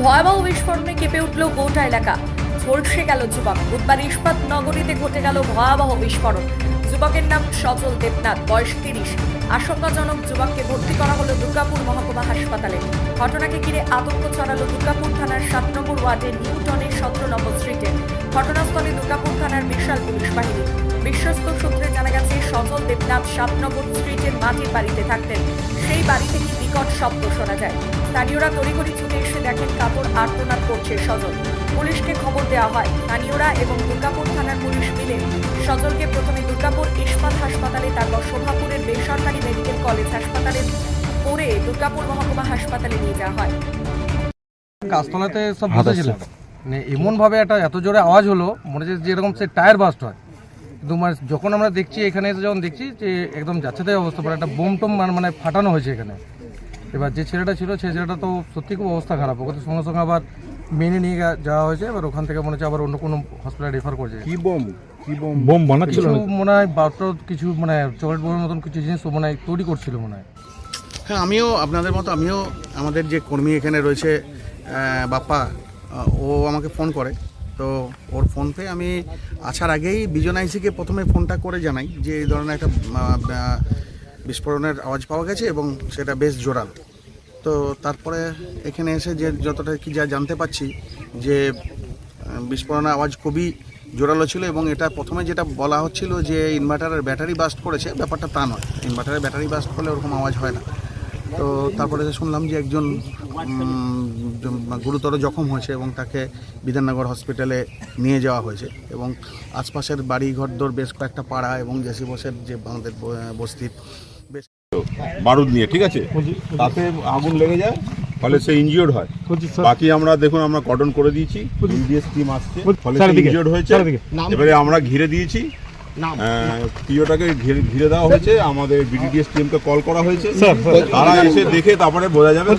ভয়াবহ বিস্ফোরণে কেঁপে উঠল গোটা এলাকা। ঝলসে গেল যুবক। বুধবার ইস্পাত নগরীতে ঘটে গেল ভয়াবহ বিস্ফোরণ। যুবকের নাম সজল দেবনাথ, বয়স 30। আশঙ্কাজনক যুবককে ভর্তি করা হলো দুর্গাপুর মহকুমা হাসপাতালে। ঘটনাকে ঘিরে আতঙ্ক ছড়ালো দুর্গাপুর থানার 7 নম্বর ওয়ার্ডের নিউটনের 17 নম্বর স্ট্রিটে। ঘটনাস্থলে দুর্গাপুর থানার বিশাল পুলিশ বাহিনী। বিশ্বস্ত সূত্রে জানা গেছে, সজল দেবনাথ 7 নম্বর স্ট্রিটের মাটির বাড়িতে থাকতেন। সেই বাড়ি থেকে বিকট শব্দ শোনা যায়। স্থানীয়রা তড়িঘড়ি ছুটে এসে দেখেন কাতর আর্তনাদ করছে সজল। পুলিশকে খবর দেওয়া হয়। স্থানীয়রা এবং দুর্গাপুর থানার পুলিশ মিলে সজলকে প্রথমে দুর্গাপুর ইস্পাত হাসপাতালে, তারপর শোভাপুরের বেসরকারি মেডিকেল কলেজ হাসপাতালে পরে দুর্গাপুর মহকুমা হাসপাতালে নিয়ে যাওয়া হয়। গাছতলাতে সব বসেছিলাম, মানে এমনভাবে একটা এত জোরে আওয়াজ হলো, মনে হচ্ছে যেরকম সে টায়ার বাস্ট হয়। কিন্তু মানে যখন আমরা দেখছি, এখানে এসে যখন দেখছি যে একদম যাচ্ছে তাই অবস্থা, পরে একটা বোম টোম মানে ফাটানো হয়েছে এখানে। এবার যে ছেলেটা ছিল, সেই ছেলেটা তো সত্যি খুব অবস্থা খারাপ। ওকে তো সঙ্গে সঙ্গে আবার মেনে নিয়ে যাওয়া হয়েছে। এবার ওখান থেকে মনে হচ্ছে আবার অন্য কোনো হসপিটালে রেফার করছে। কি বোম বানাচ্ছিল? মনে হয় বারোটা কিছু, মানে চকলেট বোমের মতন কিছু জিনিস মনে হয় তৈরি করছিল মনে হয়। হ্যাঁ, আমিও আপনাদের মতো আমাদের যে কর্মী এখানে রয়েছে বাপ্পা, ও আমাকে ফোন করে। তো ওর ফোন পেয়ে আমি আসার আগেই বিজন আইসিকে প্রথমে ফোনটা করে জানাই যে এই ধরনের একটা বিস্ফোরণের আওয়াজ পাওয়া গেছে এবং সেটা বেশ জোরাল। তো তারপরে এখানে এসে যে যতটা কি যা জানতে পারছি যে বিস্ফোরণের আওয়াজ খুবই জোরালো ছিল এবং এটা প্রথমে যেটা বলা হচ্ছিল যে ইনভার্টারের ব্যাটারি বাস্ট করেছে, ব্যাপারটা তা নয়। ইনভার্টারের ব্যাটারি বাস্ট করলে ওরকম আওয়াজ হয় না। তো তারপরে শুনলাম যে একজন গুরুতর জখম হয়েছে এবং তাকে বিধাননগর হসপিটালে নিয়ে যাওয়া হয়েছে এবং আশপাশের বাড়ি ঘরদোর বেশ কয়েকটা পাড়া এবং জেসি বসের যে আমাদের বস্তির বেশ বারুদ নিয়ে, ঠিক আছে, তাতে আগুন লেগে যায়, ফলে সে ইনজিওর্ড হয়। বাকি আমরা দেখুন, আমরা কর্ডন করে দিয়েছি, বিডিএস টিম আসছে, ফলে সে ইনজিওর্ড হয়েছে। এবারে আমরা ঘিরে দিয়েছি, পিওটাকে ঘিরে দেওয়া হয়েছে, আমাদের বিডিএস টিমকে কল করা হয়েছে, তারা এসে দেখে তারপরে বোঝা যাবে।